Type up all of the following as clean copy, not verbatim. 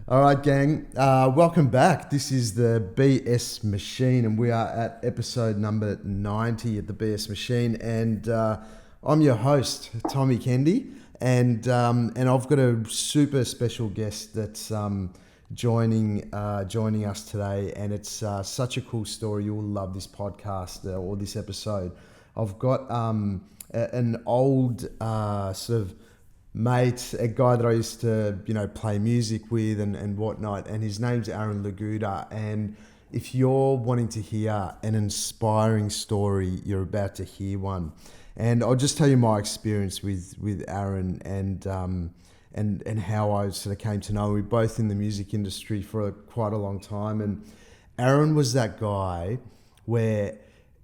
All right, gang. Welcome back. This is the BS Machine, and we are at episode number 90 of the BS Machine. And I'm your host, Tommy Kendi, and I've got a super special guest that's joining us today. And it's such a cool story. You'll love this podcast or this episode. I've got an old sort of mate, a guy that I used to, play music with and whatnot, and his name's Laguda. And if you're wanting to hear an inspiring story, you're about to hear one. And I'll just tell you my experience with Aaron and how I sort of came to know him. We're both in the music industry for quite a long time, and Aaron was that guy where,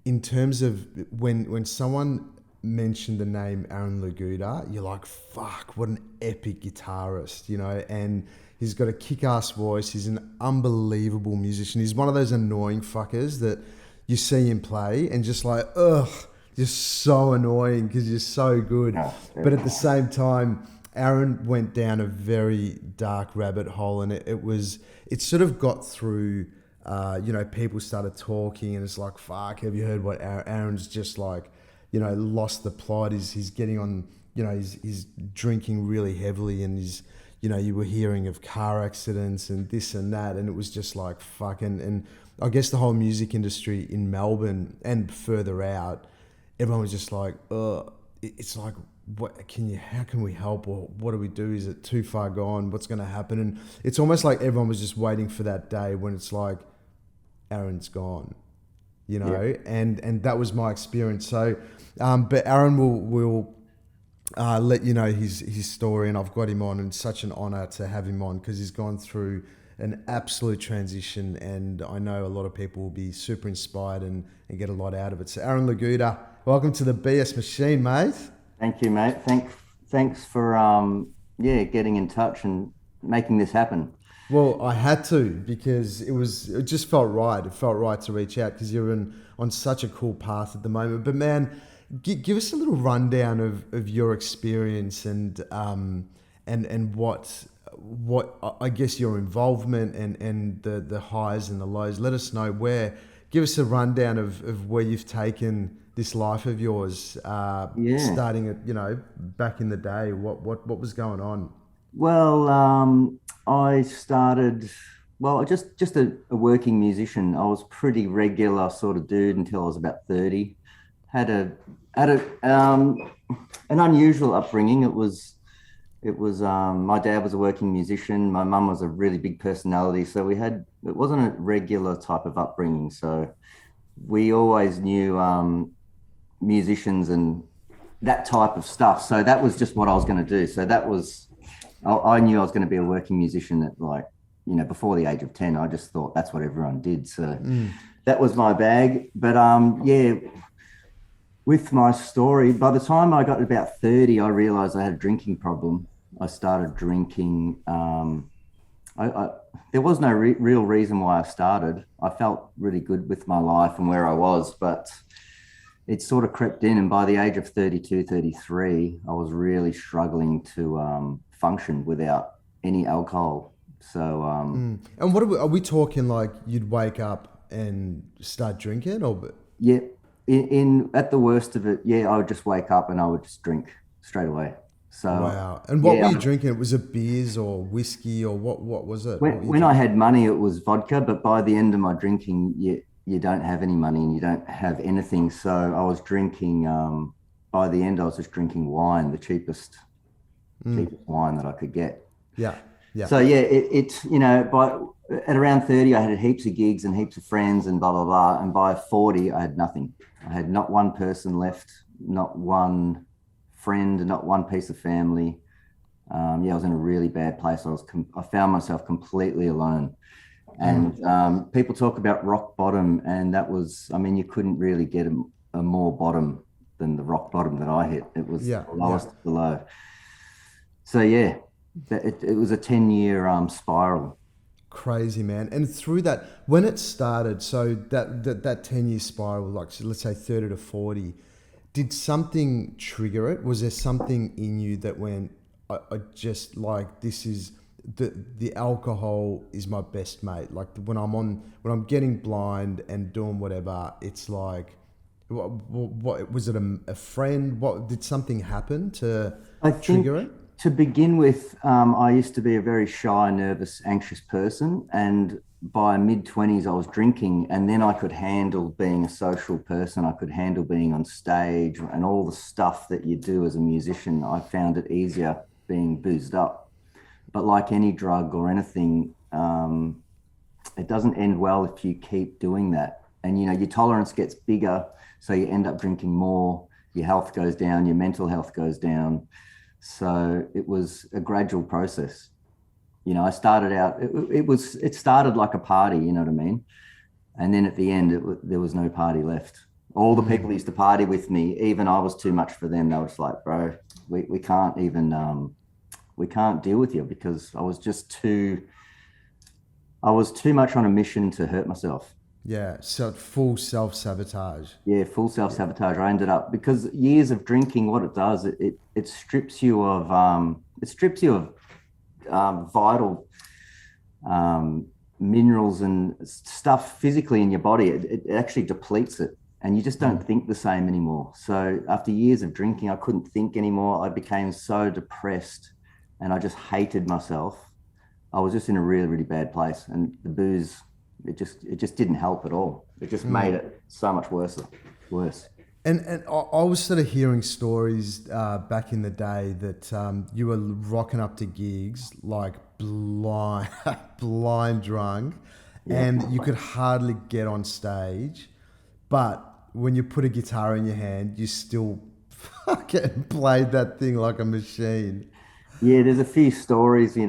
in terms of when someone mentioned the name Laguda, you're like, fuck, what an epic guitarist, and he's got a kick-ass voice. He's an unbelievable musician. He's one of those annoying fuckers that you see him play and just like, ugh, just so annoying because you're so good. But at the same time, Aaron went down a very dark rabbit hole, and it sort of got through, people started talking, and it's like, fuck, have you heard what Aaron's just like, lost the plot. He's getting on, he's drinking really heavily, and you were hearing of car accidents and this and that, and it was just like fucking. And I guess the whole music industry in Melbourne and further out, everyone was just like, it's like, how can we help, or what do we do? Is it too far gone? What's going to happen? And it's almost like everyone was just waiting for that day when it's like, Aaron's gone. And that was my experience. So, but Aaron will let you know his story, and I've got him on, and it's such an honor to have him on because he's gone through an absolute transition, and I know a lot of people will be super inspired and get a lot out of it. So Aaron Laguda, welcome to the BS Machine, mate. Thank you, mate. Thanks for getting in touch and making this happen. Well, I had to because it just felt right. It felt right to reach out because you're on such a cool path at the moment. But man, give us a little rundown of your experience and what I guess your involvement and the highs and the lows. Let us know give us a rundown of where you've taken this life of yours, starting at, back in the day. What was going on? Well, I started, just a working musician. I was pretty regular sort of dude until I was about 30. Had an unusual upbringing. It was my dad was a working musician. My mum was a really big personality. So it wasn't a regular type of upbringing. So we always knew musicians and that type of stuff. So that was just what I was going to do. So I knew I was going to be a working musician at before the age of 10. I just thought that's what everyone did. So that was my bag. But with my story, by the time I got to about 30, I realized I had a drinking problem. I started drinking. There was no real reason why I started. I felt really good with my life and where I was, but it sort of crept in. And by the age of 32, 33, I was really struggling to function without any alcohol. So and what are we talking, like you'd wake up and start drinking, or in at the worst of it, I would just wake up and I would just drink straight away. So wow. And what were you drinking? Was it beers or whiskey, or what was it? When I had money, it was vodka, but by the end of my drinking, you don't have any money and you don't have anything. So I was drinking, by the end, I was just drinking wine, the cheapest wine that I could get. Yeah. Yeah. So at around 30, I had heaps of gigs and heaps of friends and blah, blah, blah. And by 40, I had nothing. I had not one person left, not one friend, not one piece of family. I was in a really bad place. I found myself completely alone. And people talk about rock bottom, and that was, you couldn't really get a more bottom than the rock bottom that I hit. It was the lowest of the low. So it was a 10-year spiral. Crazy, man. And through that, when it started, so that 10-year spiral, like, so let's say 30 to 40, did something trigger it? Was there something in you that went, I just like, this is the alcohol is my best mate. Like when I'm getting blind and doing whatever, it's like, what was it? A friend? What did something happen to I trigger think it? to begin with, I used to be a very shy, nervous, anxious person. And by mid-20s, I was drinking. And then I could handle being a social person. I could handle being on stage and all the stuff that you do as a musician. I found it easier being boozed up. But like any drug or anything, it doesn't end well if you keep doing that. And, your tolerance gets bigger. So you end up drinking more. Your health goes down. Your mental health goes down. So it was a gradual process. I started out, it started like a party, you know what I mean? And then at the end, there was no party left. All the people used to party with me, even I was too much for them. They were just like, bro, we can't even, we can't deal with you, because I was too much on a mission to hurt myself. Yeah, so full self-sabotage. Yeah, full self-sabotage. I ended up, because years of drinking, what it does, it strips you of vital minerals and stuff physically in your body. It actually depletes it, and you just don't think the same anymore. So after years of drinking, I couldn't think anymore. I became so depressed, and I just hated myself. I was just in a really, really bad place, and the booze, it just didn't help at all. It just made it so much worse. And I was sort of hearing stories back in the day that you were rocking up to gigs like blind, blind drunk, and you could hardly get on stage. But when you put a guitar in your hand, you still fucking played that thing like a machine. Yeah, there's a few stories, I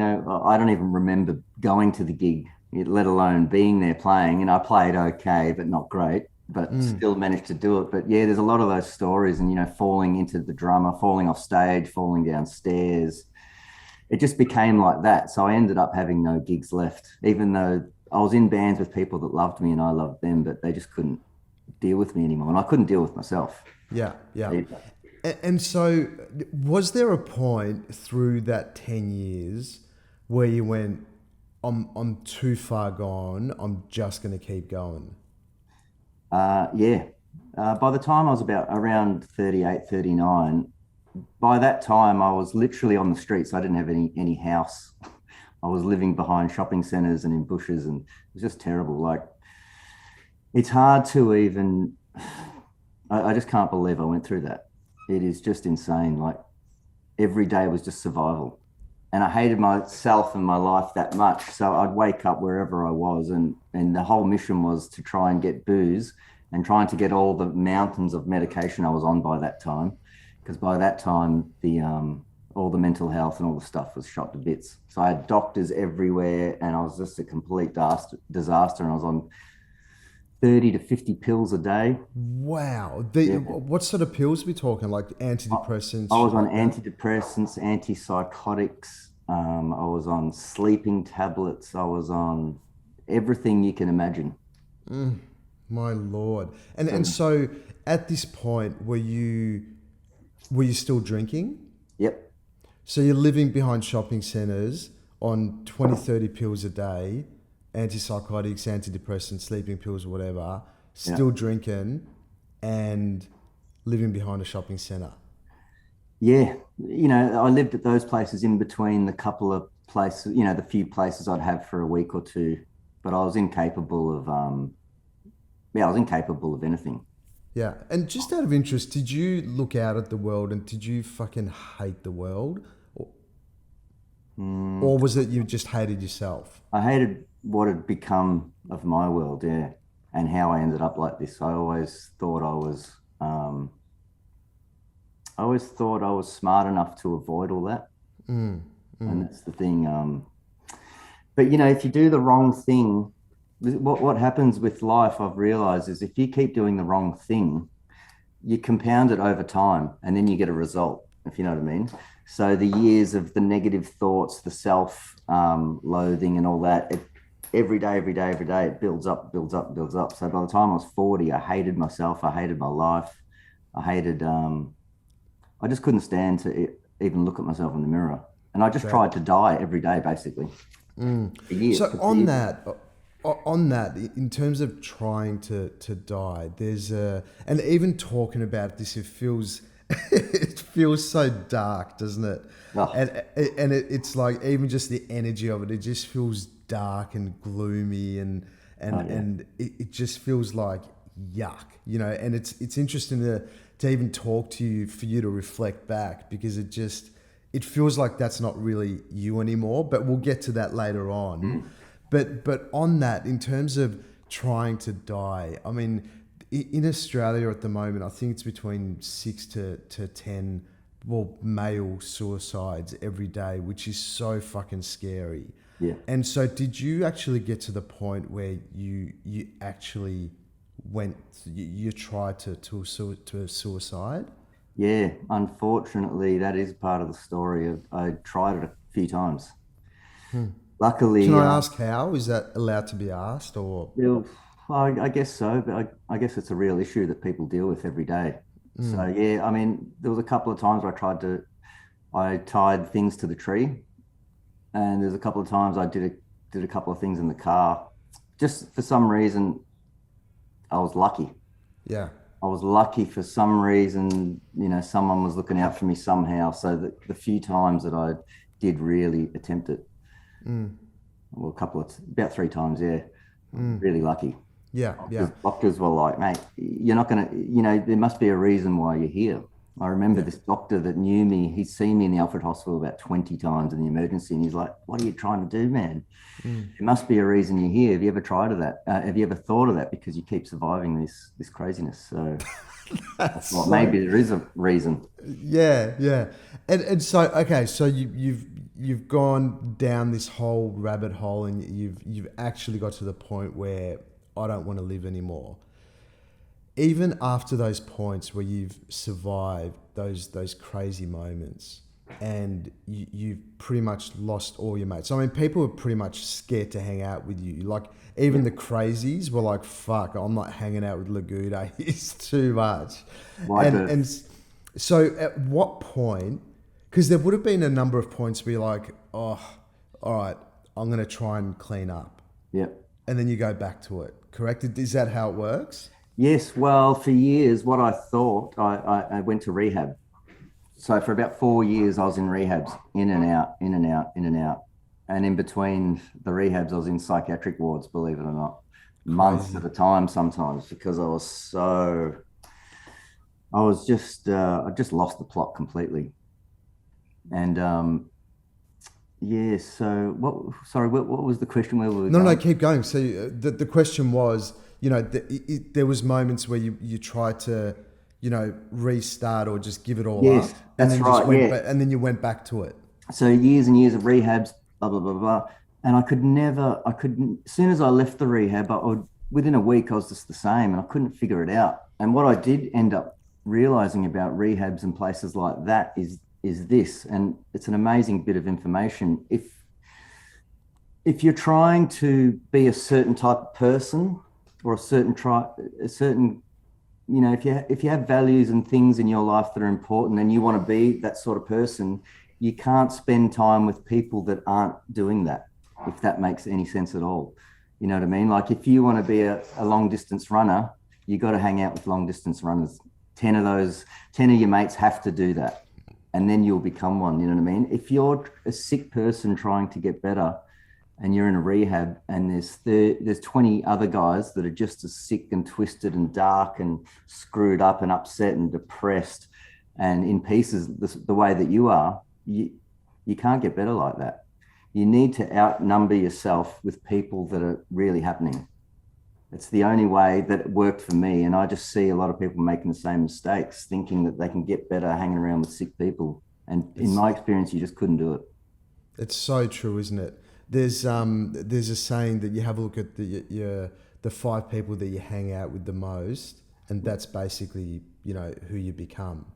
don't even remember going to the gig, let alone being there playing. And I played okay, but not great, but still managed to do it. But yeah, there's a lot of those stories, and, falling into the drummer, falling off stage, falling downstairs. It just became like that. So I ended up having no gigs left, even though I was in bands with people that loved me and I loved them, but they just couldn't deal with me anymore. And I couldn't deal with myself. Yeah, yeah. And so, was there a point through that 10 years where you went, I'm too far gone, I'm just going to keep going? Yeah. By the time I was about around 38, 39, by that time I was literally on the streets. I didn't have any house. I was living behind shopping centers and in bushes, and it was just terrible. Like, it's hard to even, I just can't believe I went through that. It is just insane. Like, every day was just survival. And I hated myself and my life that much. So I'd wake up wherever I was, and the whole mission was to try and get booze and trying to get all the mountains of medication I was on by that time. Because by that time, all the mental health and all the stuff was shot to bits. So I had doctors everywhere, and I was just a complete disaster. And I was on 30 to 50 pills a day. Wow. What sort of pills are we talking? Like antidepressants? I was on antidepressants, antipsychotics. I was on sleeping tablets. I was on everything you can imagine. My Lord. And so at this point, were you still drinking? Yep. So you're living behind shopping centers on 20, 30 pills a day, antipsychotics, antidepressants, sleeping pills, whatever, still drinking and living behind a shopping center. Yeah. I lived at those places in between the couple of places, the few places I'd have for a week or two, but I was incapable of anything. Yeah. And just out of interest, did you look out at the world and did you fucking hate the world? Or was it you just hated yourself? I hated what had become of my world, yeah, and how I ended up like this. I always thought I was smart enough to avoid all that. And that's the thing. But if you do the wrong thing, what happens with life, I've realized, is if you keep doing the wrong thing, you compound it over time, and then you get a result, if you know what I mean. So the years of the negative thoughts, the self-loathing and all that, every day, it builds up. So by the time I was 40, I hated myself. I hated my life. I just couldn't stand to even look at myself in the mirror. And I just tried to die every day, basically. For years. So on that, in terms of trying to die, there's and even talking about this, it feels it feels so dark, doesn't it? Oh. And it's like even just the energy of it, it just feels dark and gloomy and it just feels like yuck, you know. And it's interesting to even talk to you, for you to reflect back, because it feels like that's not really you anymore. But we'll get to that later on. But on that, in terms of trying to die, I mean, in Australia at the moment, I think it's between 6 to 10, well, male suicides every day, which is so fucking scary. Yeah. And so did you actually get to the point where you actually you tried to suicide? Yeah, unfortunately, that is part of the story. I tried it a few times. Can Luckily, I ask how? Is that allowed to be asked, or? well, I guess so, but I guess it's a real issue that people deal with every day. So yeah, I mean, there was a couple of times where I tied things to the tree, and there's a couple of times I did a couple of things in the car. Just for some reason, I was lucky. Yeah. I was lucky for some reason, someone was looking out for me somehow. So the few times that I did really attempt it, well, about 3 times, yeah, really lucky. Yeah, yeah. Doctors were like, mate, you're not going to, there must be a reason why you're here. I remember this doctor that knew me. He'd seen me in the Alfred Hospital about 20 times in the emergency. And he's like, what are you trying to do, man? There must be a reason you're here. Have you ever tried of that? Have you ever thought of that? Because you keep surviving this craziness. So maybe there is a reason. Yeah, yeah. And so, okay, so you've gone down this whole rabbit hole, and you've actually got to the point where I don't want to live anymore. Even after those points where you've survived those crazy moments, and you've pretty much lost all your mates. I mean, people were pretty much scared to hang out with you. Like, even the crazies were like, fuck, I'm not hanging out with Laguda. He's too much. And so at what point, because there would have been a number of points where you're like, oh, all right, I'm going to try and clean up. Yep. And then you go back to it, correct? Is that how it works? Yes. Well, for years, what I thought, I went to rehab. So for about 4 years, I was in rehabs, in and out, in and out, in and out. And in between the rehabs, I was in psychiatric wards, believe it or not, months at a time sometimes, because I just lost the plot completely. And so what was the question? Where we were No, keep going. So the question was, there was moments where you tried to, restart or just give it all up. That's right. And then you went back to it. So years and years of rehabs, blah, blah, blah, blah. And I couldn't, as soon as I left the rehab, within a week, I was just the same, and I couldn't figure it out. And what I did end up realizing about rehabs and places like that is this, and it's an amazing bit of information. If you're trying to be a certain type of person, or if you have values and things in your life that are important and you want to be that sort of person, you can't spend time with people that aren't doing that, if that makes any sense at all. You know what I mean? Like, if you want to be a long distance runner, you got to hang out with long distance runners. 10 of your mates have to do that, and then you'll become one. You know what I mean? If you're a sick person trying to get better, and you're in a rehab, and there's 20 other guys that are just as sick and twisted and dark and screwed up and upset and depressed and in pieces the way that you are, you can't get better like that. You need to outnumber yourself with people that are really happening. It's the only way that it worked for me. And I just see a lot of people making the same mistakes, thinking that they can get better hanging around with sick people. And in my experience, you just couldn't do it. It's so true, isn't it? There's a saying that you have a look at the 5 people that you hang out with the most, and that's basically who you become,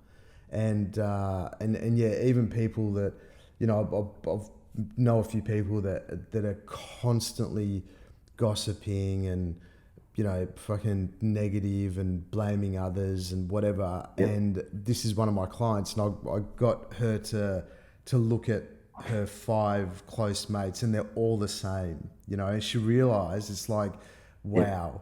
and yeah, even people that I've know a few people that are constantly gossiping and fucking negative and blaming others and whatever. Yep. And this is one of my clients, and I got her to look at her 5 close mates, and they're all the same, and she realized it's like, Yep, wow,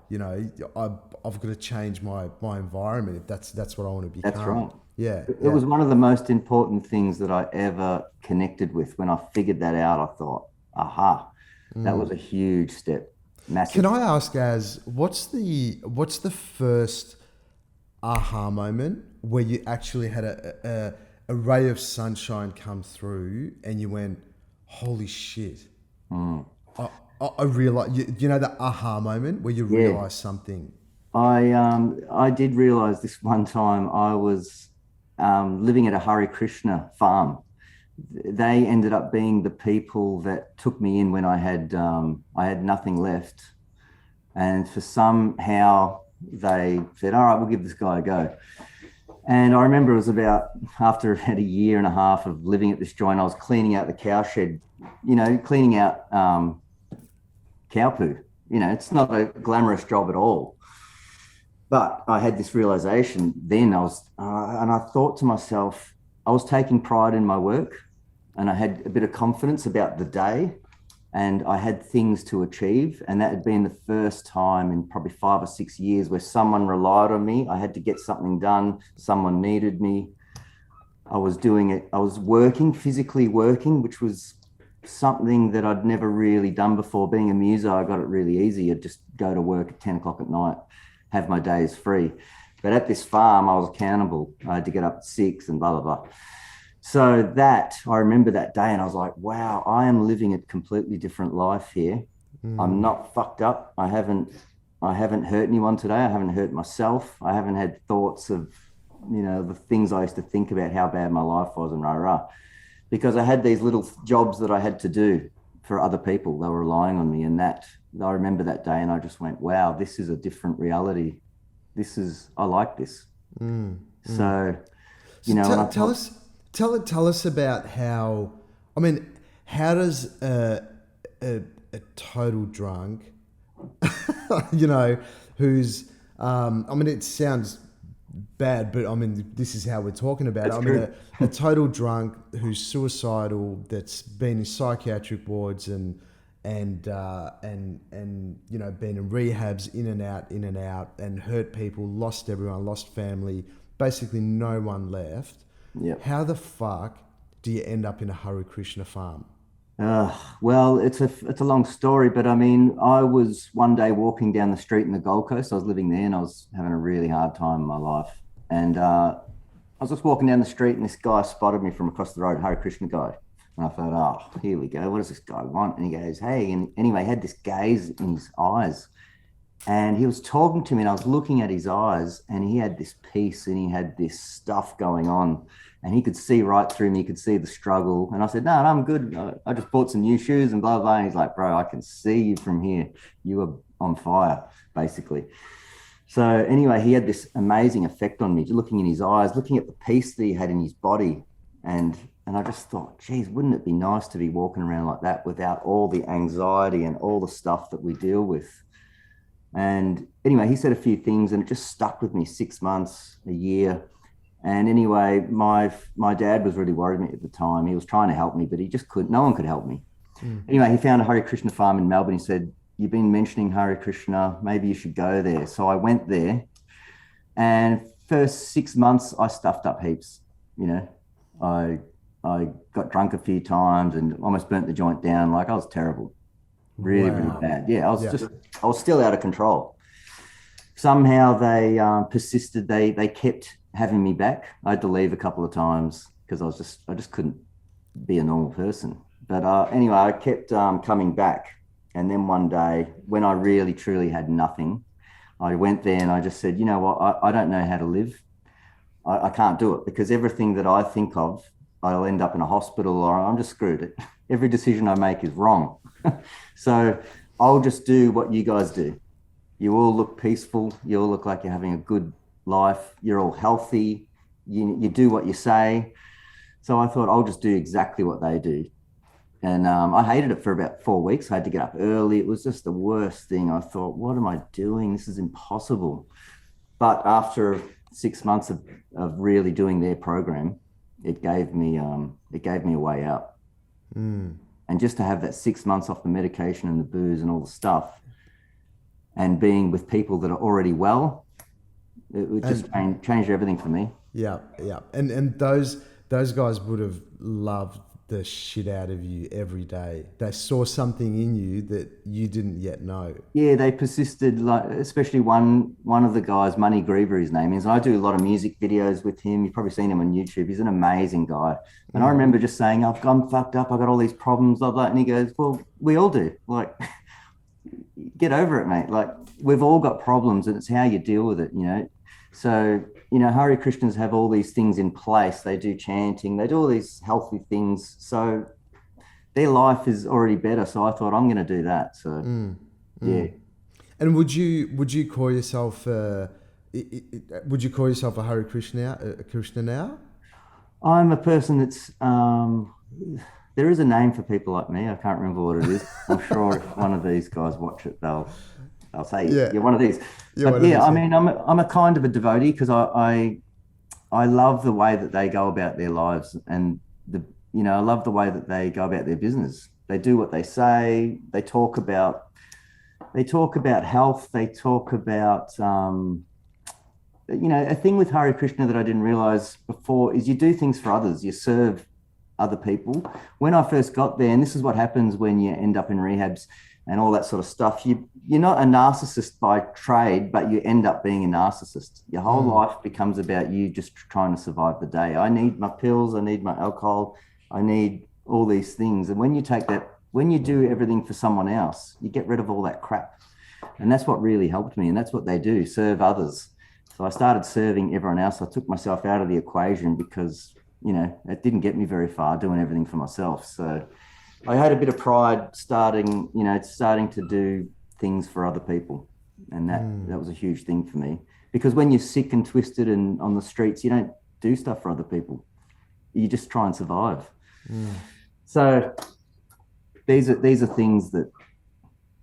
I've got to change my environment if that's what I want to that's right. become. Yeah, It yeah. was one of the most important things that I ever connected with. When I figured that out, I thought, aha, that was a huge step, Can massive. I ask, as what's the first aha moment where you actually had a ray of sunshine come through and you went, holy shit, Mm. I, I realize, that aha moment where you Yeah, realize something. I did realize this one time I was living at a Hare Krishna farm. They ended up being the people that took me in when I had nothing left, and for somehow they said, "All right, we'll give this guy a go." And I remember it was about after about a year and a half of living at this joint, I was cleaning out the cow shed, cleaning out cow poo. It's not a glamorous job at all. But I had this realization then. And I thought to myself, I was taking pride in my work, and I had a bit of confidence about the day, and I had things to achieve. And that had been the first time in probably 5 or 6 years where someone relied on me. I had to get something done. Someone needed me. I was doing it. I was working, physically working, which was something that I'd never really done before. Being a muser, I got it really easy. I'd just go to work at 10 o'clock at night, have my days free. But at this farm, I was accountable. I had to get up at 6 and blah, blah, blah. So that I remember that day, and I was like, wow, I am living a completely different life here. I'm not fucked up. I haven't hurt anyone today. I haven't hurt myself. I haven't had thoughts of, the things I used to think about how bad my life was and rah rah. Because I had these little jobs that I had to do for other people. They were relying on me. And that I remember that day, and I just went, wow, this is a different reality. I like this. So, So and tell, I tell thought, us, tell us about how. I mean, how does a total drunk, you know, who's, I mean, it sounds bad, but I mean, this is how we're talking about it. that's I mean, true. a total drunk who's suicidal, that's been in psychiatric wards and been in rehabs, in and out, and hurt people, lost everyone, lost family, basically no one left. Yeah. How the fuck do you end up in a Hare Krishna farm? Well, it's a long story, but I mean, I was one day walking down the street in the Gold Coast. I was living there, and I was having a really hard time in my life. And I was just walking down the street, and this guy spotted me from across the road, Hare Krishna guy. And I thought, oh, here we go. What does this guy want? And he goes, hey. And anyway, he had this gaze in his eyes, and he was talking to me, and I was looking at his eyes, and he had this peace, and he had this stuff going on, and he could see right through me. He could see the struggle. And I said, no, I'm good. I just bought some new shoes and blah, blah. And he's like, bro, I can see you from here. You are on fire, basically. So anyway, he had this amazing effect on me, looking in his eyes, looking at the peace that he had in his body. And I just thought, geez, wouldn't it be nice to be walking around like that without all the anxiety and all the stuff that we deal with? And anyway, he said a few things, and it just stuck with me 6 months, a year. And anyway, my dad was really worried at the time. He was trying to help me, but he just couldn't. No one could help me. Anyway, he found a Hare Krishna farm in Melbourne. He said, "You've been mentioning Hare Krishna. Maybe you should go there." So I went there, and first 6 months I stuffed up heaps. You know, I I got drunk a few times and almost burnt the joint down. Like I was terrible, really, really Wow. bad. Yeah, Yeah. I was still out of control. Somehow they persisted. They kept having me back. I had to leave a couple of times because I just couldn't be a normal person. But anyway, I kept coming back. And then one day, when I really truly had nothing, I went there and I just said, you know what, I don't know how to live. I can't do it because everything that I think of, I'll end up in a hospital or I'm just screwed. Every decision I make is wrong. So I'll just do what you guys do. You all look peaceful. You all look like you're having a good life. You're all healthy. You do what you say. So I thought I'll just do exactly what they do. And I hated it for about 4 weeks. I had to get up early. It was just the worst thing. I thought, what am I doing? This is impossible. But after 6 months of really doing their program, it gave me a way out. And just to have that 6 months off the medication and the booze and all the stuff, and being with people that are already well, it would just change everything for me. Yeah, yeah. And those guys would have loved the shit out of you every day. They saw something in you that you didn't yet know. Yeah, they persisted, like especially one of the guys, Money Griever, his name is. I do a lot of music videos with him. You've probably seen him on YouTube. He's an amazing guy. And I remember just saying, I'm fucked up, I got all these problems, blah, blah. And he goes, well, we all do. Like, get over it, mate. Like, we've all got problems, and it's how you deal with it, you know. So, you know, Hare Krishnas have all these things in place. They do chanting, they do all these healthy things. So their life is already better. So I thought, I'm going to do that. So, yeah. And would you call yourself would you call yourself a Hare Krishna now? I'm a person that's there is a name for people like me. I can't remember what it is. I'm sure if one of these guys watch it, they'll say, you're one of these. But yeah, I mean, I'm a kind of a devotee, because I love the way that they go about their lives, and I love the way that they go about their business. They do what they say. They talk about health. They talk about a thing with Hare Krishna that I didn't realize before is you do things for others. You serve other people. When I first got there, and this is what happens when you end up in rehabs and all that sort of stuff, you're not a narcissist by trade, but you end up being a narcissist. Your whole life becomes about you just trying to survive the day. I need my pills, I need my alcohol, I need all these things. And when you do everything for someone else, you get rid of all that crap. And that's what really helped me. And that's what they do, serve others. So I started serving everyone else. I took myself out of the equation, because, it didn't get me very far doing everything for myself. So I had a bit of pride starting to do things for other people. And that was a huge thing for me, because when you're sick and twisted and on the streets, you don't do stuff for other people. You just try and survive. So these are things that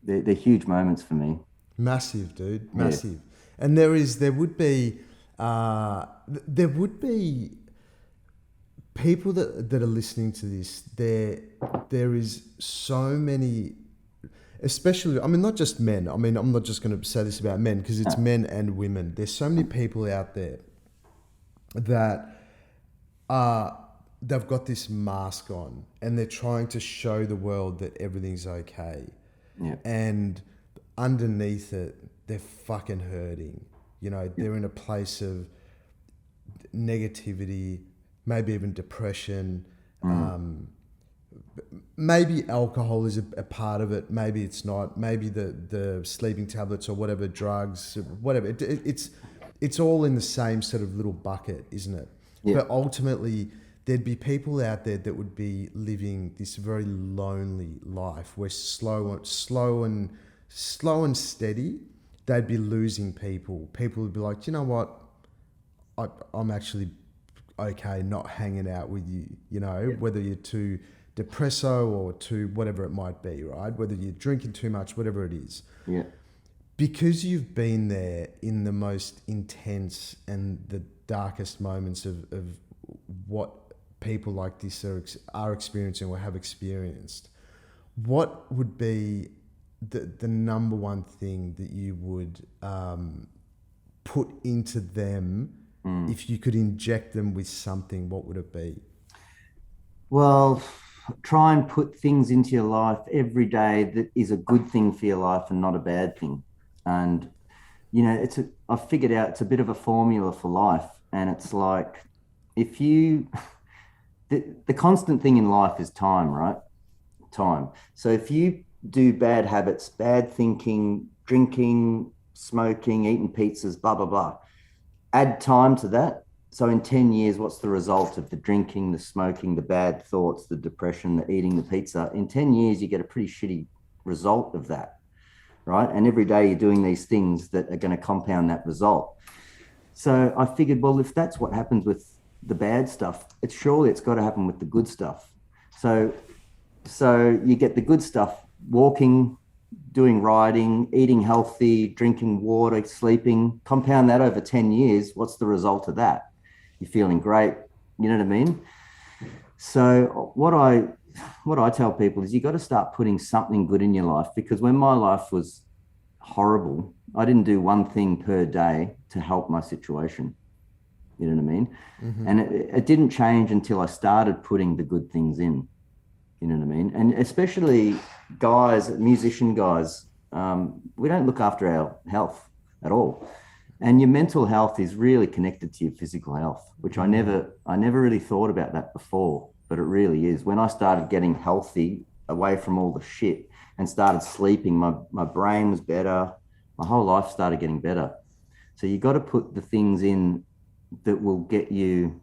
they're huge moments for me. Massive, dude, massive. Yeah. And there would be people that are listening to this. There is so many, especially, I mean, not just men. I mean, I'm not just going to say this about men, because it's men and women. There's so many people out there that they've got this mask on, and they're trying to show the world that everything's okay. Yeah. And underneath it, they're fucking hurting. They're in a place of negativity, maybe even depression. Maybe alcohol is a part of it. Maybe it's not. Maybe the sleeping tablets or whatever, drugs, whatever. It's all in the same sort of little bucket, isn't it? Yeah. But ultimately, there'd be people out there that would be living this very lonely life, where slow and steady, they'd be losing people. People would be like, you know what? I'm actually okay not hanging out with you, whether you're too depresso or too whatever it might be, right? Whether you're drinking too much, whatever it is. Yeah. Because you've been there in the most intense and the darkest moments of what people like this are experiencing or have experienced, what would be the number one thing that you would put into them if you could inject them with something? What would it be? Well, try and put things into your life every day that is a good thing for your life and not a bad thing. And I've figured out it's a bit of a formula for life. And it's like, the constant thing in life is time, right? Time. So if you do bad habits, bad thinking, drinking, smoking, eating pizzas, blah, blah, blah, add time to that. So in 10 years, what's the result of the drinking, the smoking, the bad thoughts, the depression, the eating the pizza? In 10 years, you get a pretty shitty result of that, right? And every day you're doing these things that are going to compound that result. So I figured, well, if that's what happens with the bad stuff, it's got to happen with the good stuff. So you get the good stuff, walking, doing riding, eating healthy, drinking water, sleeping, compound that over 10 years. What's the result of that? You're feeling great. You know what I mean? So what I what I tell people is you got to start putting something good in your life, because when my life was horrible, I didn't do one thing per day to help my situation. You know what I mean? Mm-hmm. And it didn't change until I started putting the good things in. You know what I mean? And especially guys, musician guys, we don't look after our health at all. And your mental health is really connected to your physical health, which I never really thought about that before, but it really is. When I started getting healthy away from all the shit and started sleeping, my brain was better. My whole life started getting better. So you got to put the things in that will get you,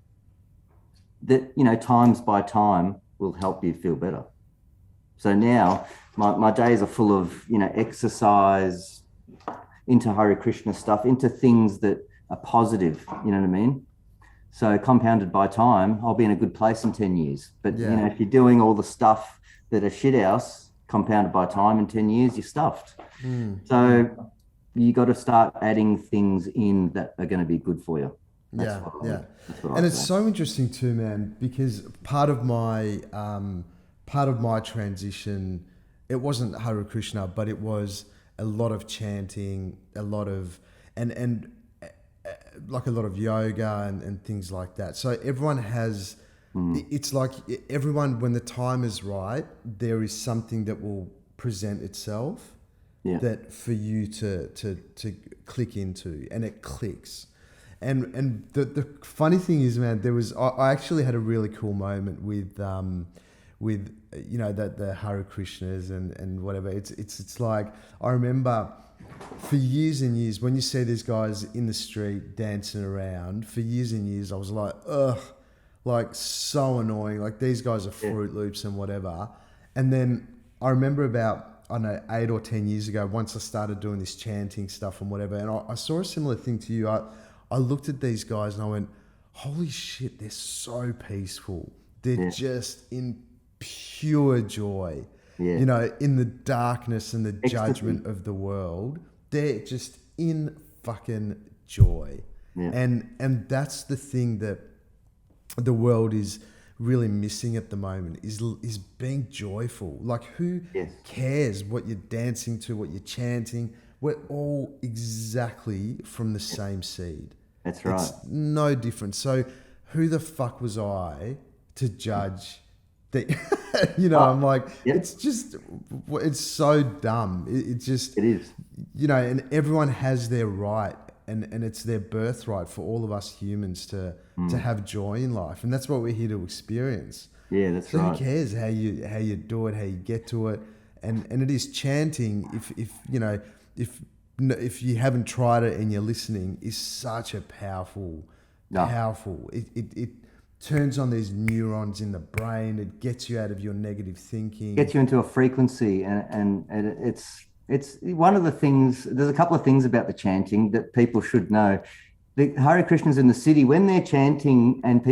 that, you know, times by time will help you feel better. So now my days are full of, you know, exercise, into Hare Krishna stuff, into things that are positive, you know what I mean? So compounded by time, I'll be in a good place in 10 years. But, you know, if you're doing all the stuff that are shit house, compounded by time in 10 years, you're stuffed. So you got to start adding things in that are going to be good for you. That's and it's so interesting too, man, because part of my transition, it wasn't Hare Krishna, but it was a lot of chanting, a lot of and like a lot of yoga and things like that. So everyone has, it's like everyone, when the time is right, there is something that will present itself that for you to click into, and it clicks. And the funny thing is, man, I actually had a really cool moment with you know, the Hare Krishnas and whatever. It's like, I remember for years and years when you see these guys in the street dancing around, for years and years I was like, ugh, like so annoying. Like, these guys are Fruit Loops and whatever. And then I remember about, I don't know, 8 or 10 years ago, once I started doing this chanting stuff and whatever, and I saw a similar thing to you. I looked at these guys and I went, holy shit, they're so peaceful. They're just in pure joy. You know, in the darkness and the judgment of the world, they're just in fucking joy. And that's the thing that the world is really missing at the moment, is being joyful. Like, who cares what you're dancing to, what you're chanting? We're all exactly from the same seed. That's right. It's no different. So who the fuck was I to judge that? You know, I'm like, it's just, it's so dumb. It is, you know, and everyone has their right, and it's their birthright for all of us humans to have joy in life. And that's what we're here to experience. Yeah, that's right. So who cares how you do it, how you get to it? And it is chanting, if you know, if you haven't tried it and you're listening, is such a powerful. It turns on these neurons in the brain. It gets you out of your negative thinking. Gets you into a frequency, and it's one of the things. There's a couple of things about the chanting that people should know. The Hare Krishnas in the city, when they're chanting, and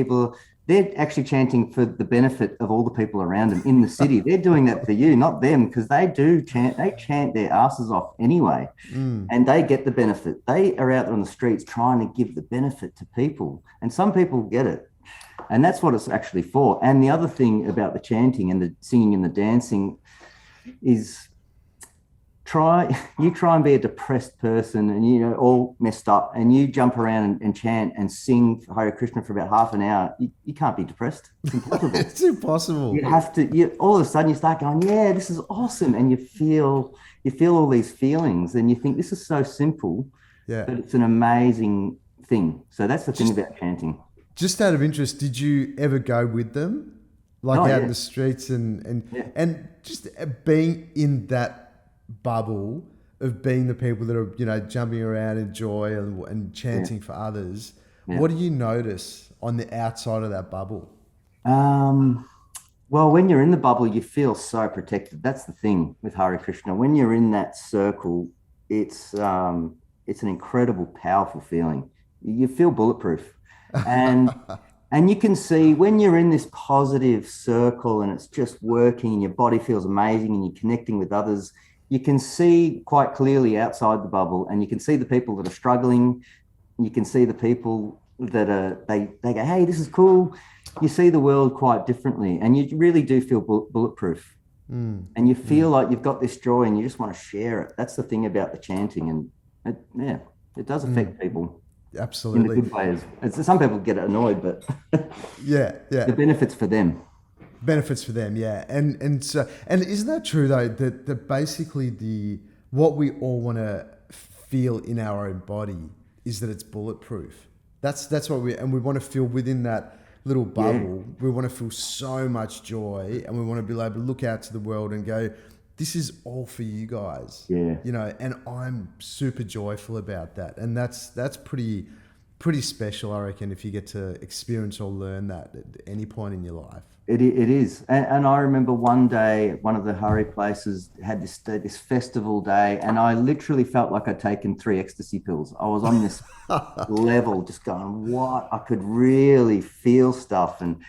they're actually chanting for the benefit of all the people around them in the city. They're doing that for you, not them, because they do chant. They chant their asses off anyway, and they get the benefit. They are out there on the streets trying to give the benefit to people, and some people get it. And that's what it's actually for. And the other thing about the chanting and the singing and the dancing is try and be a depressed person, and, you know, all messed up, and you jump around and chant and sing Hare Krishna for about half an hour. You can't be depressed. It's impossible. It's impossible. You have to, all of a sudden you start going, yeah, this is awesome. And you feel all these feelings, and you think, this is so simple, but it's an amazing thing. So that's the thing about chanting. Just out of interest, did you ever go with them, like out in the streets and just being in that bubble of being the people that are, you know, jumping around in joy and chanting for others? What do you notice on the outside of that bubble? Well, when you're in the bubble, you feel so protected. That's the thing with Hare Krishna. When you're in that circle, it's an incredible, powerful feeling. You feel bulletproof. And you can see when you're in this positive circle and it's just working and your body feels amazing and you're connecting with others, you can see quite clearly outside the bubble, and you can see the people that are struggling. You can see the people that they go, hey, this is cool. you see the world quite differently, and you really do feel bulletproof. And you feel like you've got this joy and you just want to share it. That's the thing about the chanting. And it does affect people Absolutely. in a good way. Some people get annoyed, but Yeah, yeah. the benefits for them. Benefits for them, yeah. And isn't that true though, that basically what we all want to feel in our own body is that it's bulletproof. That's what we want to feel within that little bubble. We want to feel so much joy, and we want to be able to look out to the world and go, this is all for you guys. Yeah. You know, and I'm super joyful about that. And that's pretty special, I reckon, if you get to experience or learn that at any point in your life. It is. And I remember one day, one of the Hare places had this festival day, and I literally felt like I'd taken 3 ecstasy pills. I was on this level, just going, what? I could really feel stuff. And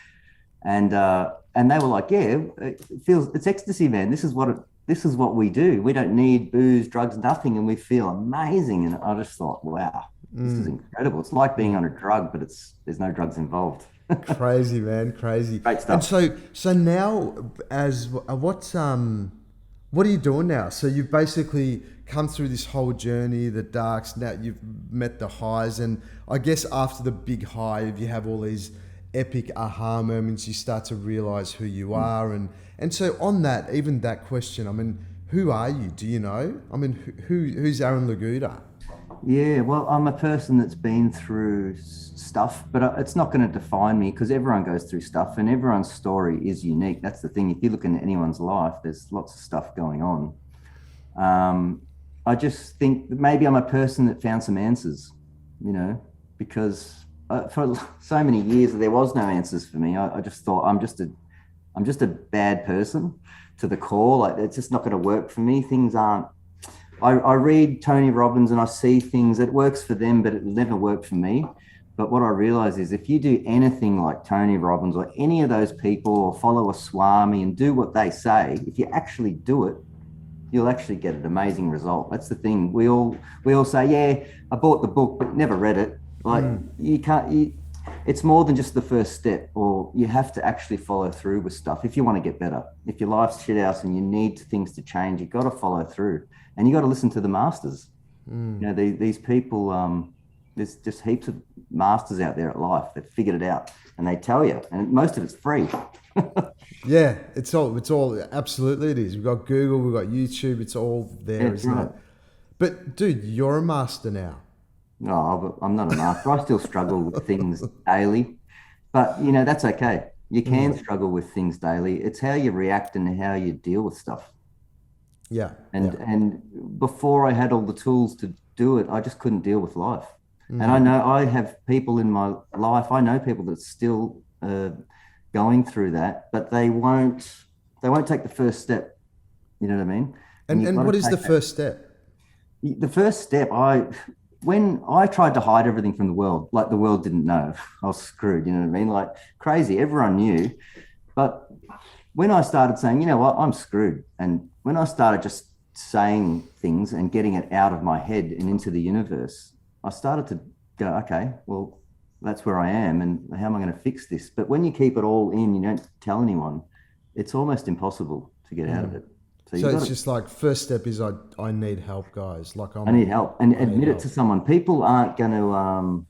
they were like, yeah, it's ecstasy, man. This is what we do. We don't need booze, drugs, nothing, and we feel amazing. And I just thought, wow, this is incredible. It's like being on a drug, but there's no drugs involved. Crazy, man, crazy. Great stuff. And so now, what are you doing now? So you've basically come through this whole journey, the darks. Now you've met the highs, and I guess after the big high, you have all these epic aha moments. You start to realize who you are, and so on that, even that question. I mean, who are you? Do you know? I mean, who's Aaron Laguda? Yeah, well, I'm a person that's been through stuff, but it's not going to define me, because everyone goes through stuff and everyone's story is unique. That's the thing. If you look into anyone's life, there's lots of stuff going on. I just think that maybe I'm a person that found some answers, because for so many years there was no answers for me. I just thought I'm just a bad person to the core. Like, it's just not going to work for me. Things aren't. I read Tony Robbins and I see things that works for them, but it never worked for me. But what I realize is, if you do anything like Tony Robbins or any of those people, or follow a Swami and do what they say, if you actually do it, you'll actually get an amazing result. That's the thing. We all say, yeah, I bought the book, but never read it. Like, you can't. It's more than just the first step, or you have to actually follow through with stuff if you want to get better. If your life's shit house and you need things to change, you've got to follow through, and you got to listen to the masters. These people, there's just heaps of masters out there at life that figured it out, and they tell you, and most of it's free. Yeah, it's all absolutely it is. We've got Google, we've got YouTube, it's all there, isn't it? But dude, you're a master now. No, but I'm not a master. I still struggle with things daily, but that's okay. You can struggle with things daily. It's how you react and how you deal with stuff. Yeah. And before I had all the tools to do it, I just couldn't deal with life. And I know I have people in my life. I know people that still going through that, but they won't take the first step. You know what I mean? And what is the first step? The first step, when I tried to hide everything from the world, like the world didn't know, I was screwed, you know what I mean? Like, crazy, everyone knew. But when I started saying, you know what, I'm screwed. And when I started just saying things and getting it out of my head and into the universe, I started to go, okay, well, that's where I am, and how am I going to fix this? But when you keep it all in, you don't tell anyone, it's almost impossible to get out of it. So it's just like, first step is I need help, guys. Like, I need help, and admit it to someone. People aren't going to.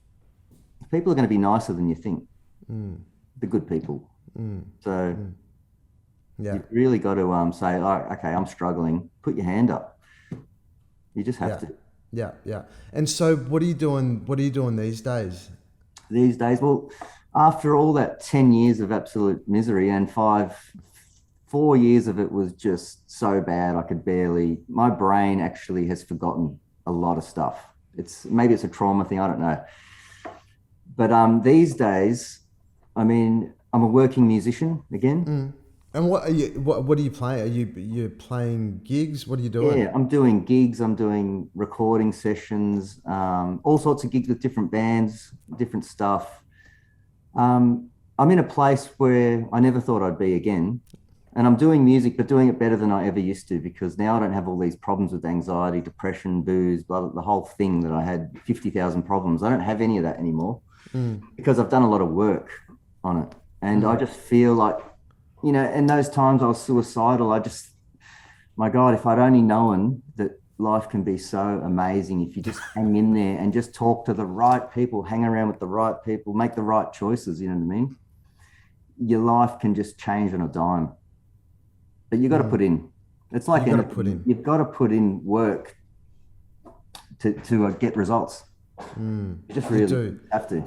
People are going to be nicer than you think. The good people. So you've really got to say, oh, okay, I'm struggling. Put your hand up. You just have to. Yeah, yeah. And so, what are you doing? What are you doing these days? These days, well, after all that 10 years of absolute misery, and 4 years of it was just so bad, my brain actually has forgotten a lot of stuff. Maybe it's a trauma thing, I don't know. But these days, I mean, I'm a working musician again. And what are you playing? Are you playing gigs? What are you doing? Yeah, I'm doing gigs. I'm doing recording sessions, all sorts of gigs with different bands, different stuff. I'm in a place where I never thought I'd be again. And I'm doing music, but doing it better than I ever used to, because now I don't have all these problems with anxiety, depression, booze, blah, blah, the whole thing that I had 50,000 problems. I don't have any of that anymore because I've done a lot of work on it. And I just feel like, in those times I was suicidal. My God, if I'd only known that life can be so amazing if you just hang in there and just talk to the right people, hang around with the right people, make the right choices, you know what I mean? Your life can just change on a dime. But you got to put in. It's like You got to put in. You've got to put in work to get results. You just really have to.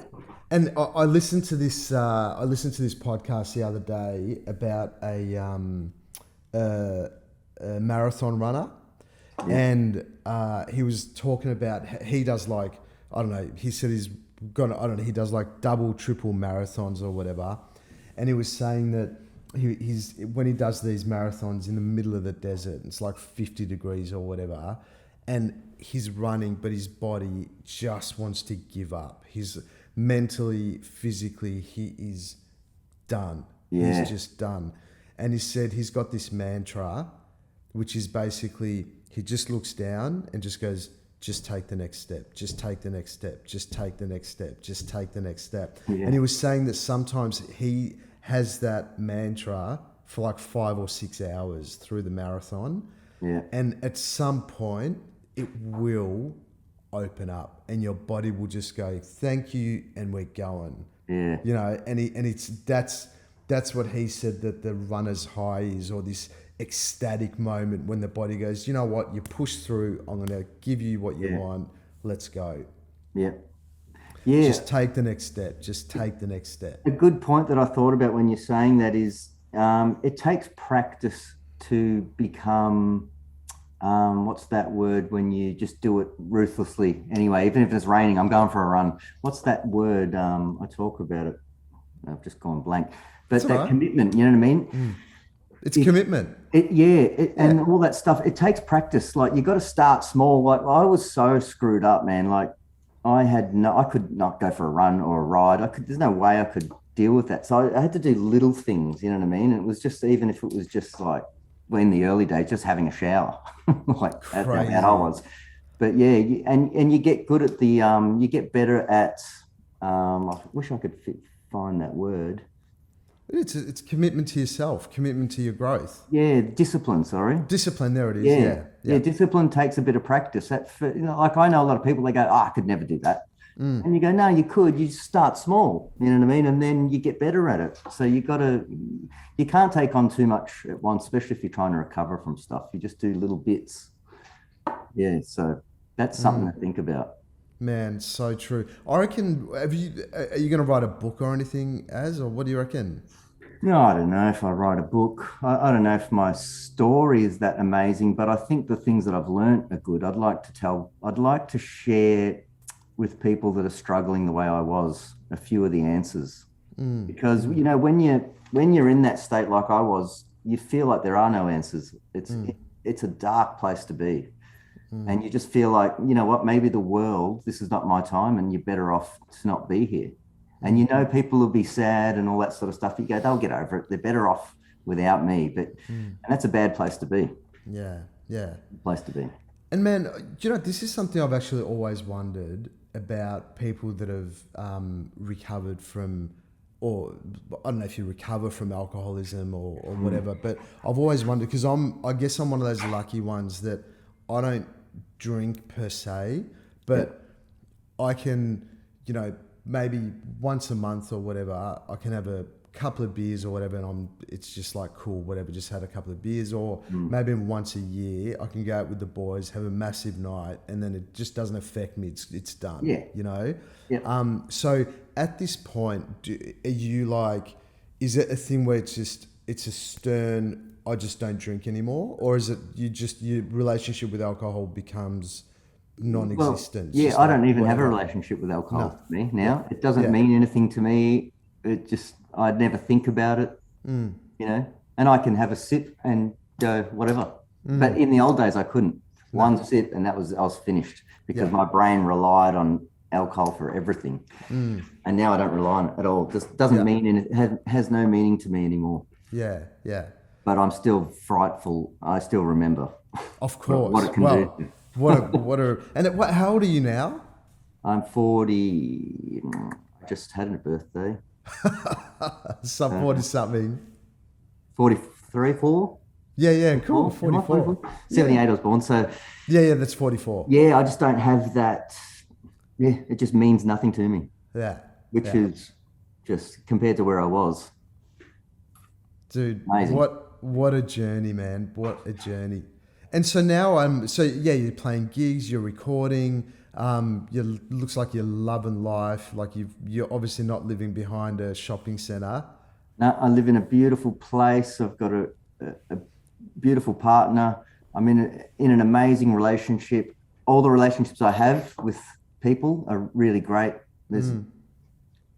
And I listened to this. I listened to this podcast the other day about a marathon runner, and he was talking about he does like, I don't know. He said he's got, I don't know. He does like double, triple marathons or whatever, and he was saying that he's when he does these marathons in the middle of the desert, it's like 50 degrees or whatever, and he's running, but his body just wants to give up. He's mentally, physically, he is done. Yeah. He's just done. And he said he's got this mantra, which is basically he just looks down and just goes, just take the next step, just take the next step, just take the next step, just take the next step. Yeah. And he was saying that sometimes he has that mantra for like 5 or 6 hours through the marathon. Yeah. And at some point, it will open up and your body will just go, thank you, and we're going. Yeah. You know, and that's what he said, that the runner's high is, or this ecstatic moment when the body goes, you know what, you push through, I'm going to give you what you want, let's go. Yeah. Yeah. Just take the next step. Just take the next step. A good point that I thought about when you're saying that is it takes practice to become, what's that word when you just do it ruthlessly? Anyway, even if it's raining, I'm going for a run. What's that word? I talk about it. I've just gone blank. But that commitment, you know what I mean? It's commitment. And all that stuff. It takes practice. Like you got to start small. Like I was so screwed up, man. Like I could not go for a run or a ride. There's no way I could deal with that. So I had to do little things, you know what I mean? And it was just, even if it was just like, well, in the early days, just having a shower, like that's how bad I was. But yeah, and you get good at the, you get better at, I wish I could find that word. It's commitment to yourself, commitment to your growth. Yeah, discipline, sorry. Discipline, there it is, yeah. Discipline takes a bit of practice. Like I know a lot of people, they go, I could never do that. And you go, no, you could. You start small, you know what I mean? And then you get better at it. So you can't take on too much at once, especially if you're trying to recover from stuff. You just do little bits. Yeah, so that's something to think about. Man, so true. I reckon, are you going to write a book or anything, or what do you reckon? No, I don't know if I write a book. I don't know if my story is that amazing, but I think the things that I've learned are good. I'd like to share with people that are struggling the way I was, a few of the answers. Because, you know, when you're in that state like I was, you feel like there are no answers. It's a dark place to be. And you just feel like, you know what, maybe the world, this is not my time, and you're better off to not be here. And you know, people will be sad and all that sort of stuff. You go, they'll get over it. They're better off without me. And that's a bad place to be. Yeah. Place to be. And man, you know, this is something I've actually always wondered about people that have recovered from, or I don't know if you recover from alcoholism or whatever, but I've always wondered, because I guess I'm one of those lucky ones that I don't drink per se, but I can, you know, maybe once a month or whatever, I can have a couple of beers or whatever, and it's just like, cool, whatever, just had a couple of beers. Or maybe once a year I can go out with the boys, have a massive night, and then it just doesn't affect me. It's done. You know. So at this point, are you like, is it a thing where it's a stern, I just don't drink anymore, or is it your relationship with alcohol becomes non-existent? Well, I don't even have a relationship with alcohol to me now. It doesn't mean anything to me. I'd never think about it, you know, and I can have a sip and go whatever. But in the old days, I couldn't. One sip and I was finished, because my brain relied on alcohol for everything. And now I don't rely on it at all. It just doesn't mean, and it has no meaning to me anymore. Yeah. But I'm still frightful. I still remember. Of course. What it can do. How old are you now? I'm 40. I just had a birthday. Sub 40 something. 43, 4? Yeah, cool. 44? Am I 44. 44? Yeah. 78 I was born. So Yeah, that's 44. yeah, I just don't have that. Yeah, it just means nothing to me, Yeah. which Yeah. is just compared to where I was, Dude, amazing. what a journey, man. What a journey. And so now so yeah, you're playing gigs, you're recording, you looks like you're loving life, like you're obviously not living behind a shopping center. Now I live in a beautiful place. I've got a beautiful partner. I'm in an amazing relationship. All the relationships I have with people are really great. There's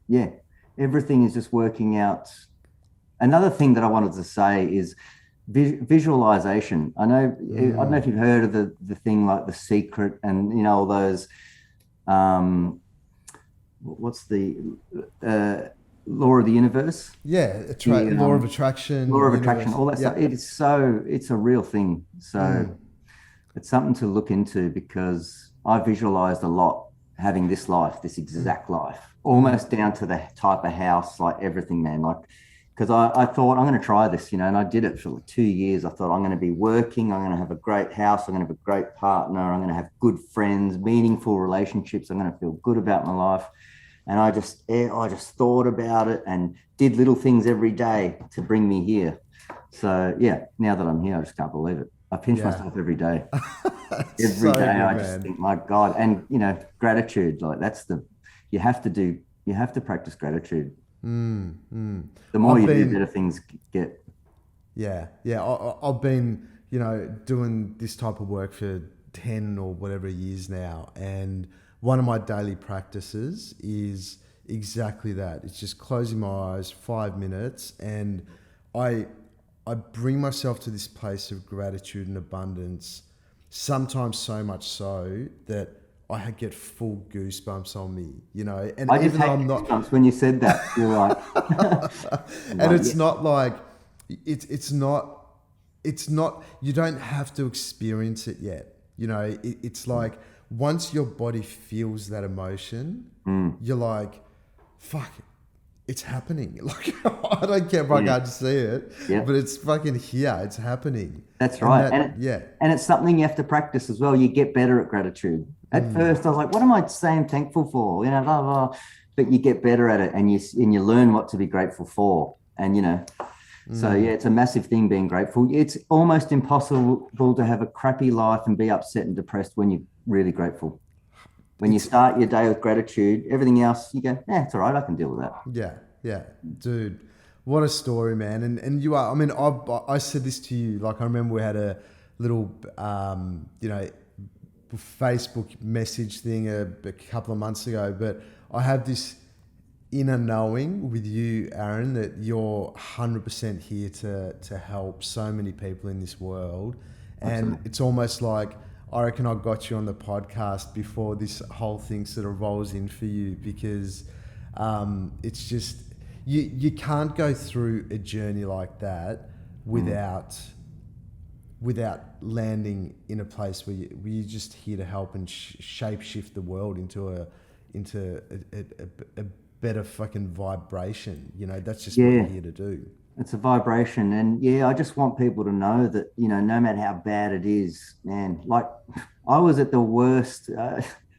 yeah, everything is just working out. Another thing that I wanted to say is visualization. I don't know if you've heard of the thing like The Secret and all those what's the law of the universe, Yeah, the law of attraction, law of attraction, universe. all that stuff. Yeah. It's a real thing. So it's something to look into because I visualized a lot having this life, this exact life, almost down to the type of house, like everything, man. Like, because I thought I'm going to try this, and I did it for like 2 years. I thought I'm going to be working, I'm going to have a great house, I'm going to have a great partner, I'm going to have good friends, meaningful relationships, I'm going to feel good about my life. And I just thought about it and did little things every day to bring me here. So yeah, now that I'm here, I just can't believe it. I pinch myself every day. It's Every so day good, I just man. think, my God, and gratitude, like you have to practice gratitude. The more I've you do, better been things get. yeah. I've been, doing this type of work for 10 or whatever years now. And one of my daily practices is exactly that. It's just closing my eyes 5 minutes, and I, I bring myself to this place of gratitude and abundance, sometimes so much so that I get full goosebumps on me, and I just even though had I'm not, goosebumps when you said that. You're like, and like, it's yeah, not like it's not you don't have to experience it yet. It's like once your body feels that emotion, you're like, fuck, it's happening. Like, I don't care if I yeah, can't see it, yeah. but it's fucking here, it's happening. That's And right. that, yeah. And it's something you have to practice as well. You get better at gratitude. At first, I was like, what am I saying thankful for? Blah, blah. But you get better at it, and you learn what to be grateful for. And so yeah, it's a massive thing being grateful. It's almost impossible to have a crappy life and be upset and depressed when you're really grateful. When you It's start your day with gratitude, everything else you go, yeah, it's all right. I can deal with that. Yeah, yeah, dude, what a story, man. And you are. I mean, I said this to you. Like, I remember we had a little, Facebook message thing a couple of months ago. But I have this inner knowing with you, Aaron, that you're 100% here to help so many people in this world. And Absolutely. it's almost like I reckon I got you on the podcast before this whole thing sort of rolls in for you, because it's just you can't go through a journey like that without landing in a place where you're just here to help and shape shift the world into a better fucking vibration. That's just what you're Yeah. here to do. It's a vibration. And yeah, I just want people to know that, no matter how bad it is, man, like I was at the worst.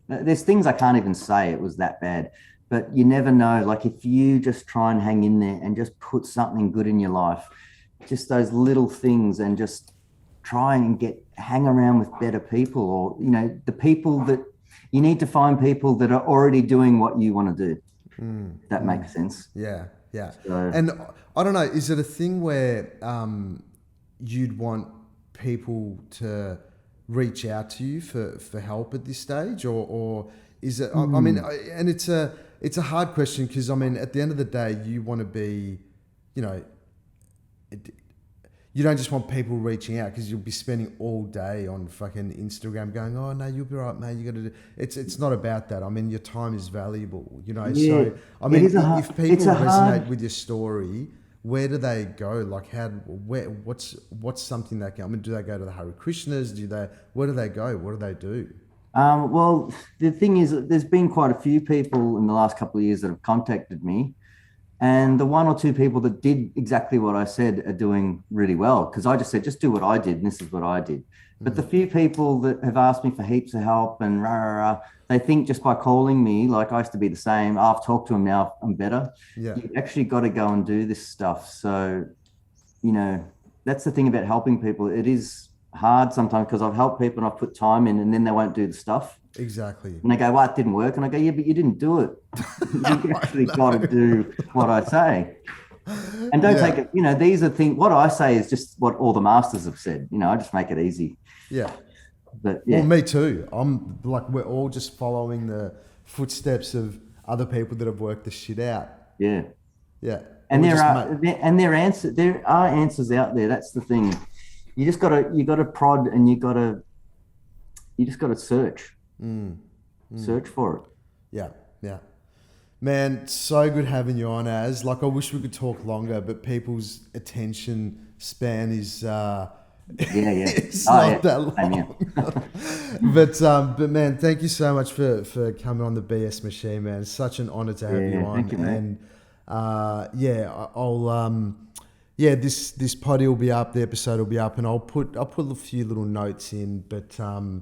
There's things I can't even say it was that bad, but you never know. Like if you just try and hang in there and just put something good in your life, just those little things, and just try and hang around with better people, or, the people that you need to find people that are already doing what you want to do. If that makes sense. Yeah, yeah. So, And I don't know, is it a thing where you'd want people to reach out to you for help at this stage, or is it? I mean, and it's a hard question, because I mean, at the end of the day, you want to be, you know, it, you don't just want people reaching out, because you'll be spending all day on fucking Instagram going, oh no, you'll be right, mate. You got to do. It's not about that. I mean, your time is valuable, yeah, So I it mean, is a hard, if it's people a resonate hard, with your story, where do they go? Like, what's something that can? I mean, do they go to the Hare Krishnas? Where do they go? What do they do? well, the thing is, there's been quite a few people in the last couple of years that have contacted me, And the one or two people that did exactly what I said are doing really well, because I just said, just do what I did, and this is what I did. But the few people that have asked me for heaps of help and rah, rah, rah, they think just by calling me, like I used to be the same, I've talked to them now, I'm better. Yeah. You've actually got to go and do this stuff. So, you know, that's the thing about helping people. It is hard sometimes because I've helped people and I've put time in and then they won't do the stuff. Exactly. And they go, well, it didn't work. And I go, yeah, but you didn't do it. You actually got to do what I say. And don't take it, you know, these are things, what I say is just what all the masters have said. You know, I just make it easy. Yeah. But yeah. Well, me too. I'm like, we're all just following the footsteps of other people that have worked the shit out. Yeah. Yeah. And there are answers out there. That's the thing. You just gotta prod and you just gotta search. Search for it. Yeah. Yeah. Man, so good having you on, Az. Like, I wish we could talk longer, but people's attention span is it's not that long. But man, thank you so much for coming on the BS Machine, man. It's such an honor to have you on. Thank you, man. And this potty will be up, the episode will be up, and I'll put a few little notes in. But and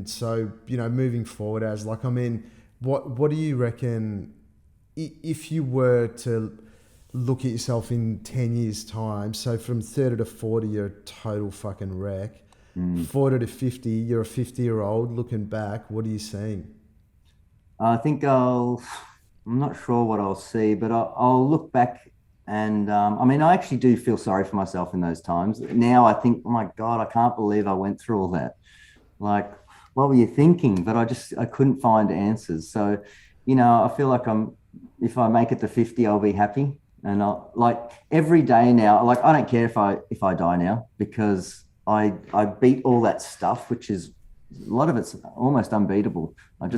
so, you know, moving forward, as like, I mean, what do you reckon if you were to look at yourself in 10 years time? So from 30 to 40, you're a total fucking wreck. 40 to 50, you're a 50-year-old looking back. What are you seeing? I think I'm not sure what I'll see, but I'll look back and I mean, I actually do feel sorry for myself in those times. Now I think, oh my God, I can't believe I went through all that. Like, what were you thinking? But I couldn't find answers. So, you know, I feel like if I make it to 50, I'll be happy. And I'll, like, every day now, like, I don't care if I die now, because I beat all that stuff, which is, a lot of it's almost unbeatable. I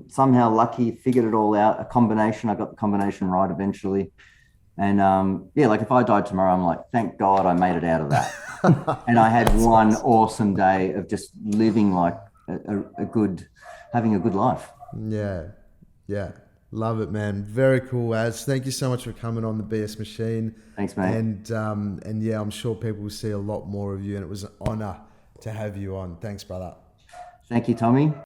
somehow lucky figured it all out. I got the combination right eventually. And like, if I died tomorrow, I'm like, thank God I made it out of that. And I had one awesome day of just living like having a good life. Yeah. Love it, man. Very cool, Az. Thank you so much for coming on the BS Machine. Thanks, mate. And yeah, I'm sure people will see a lot more of you, and it was an honor to have you on. Thanks, brother. Thank you, Tommy.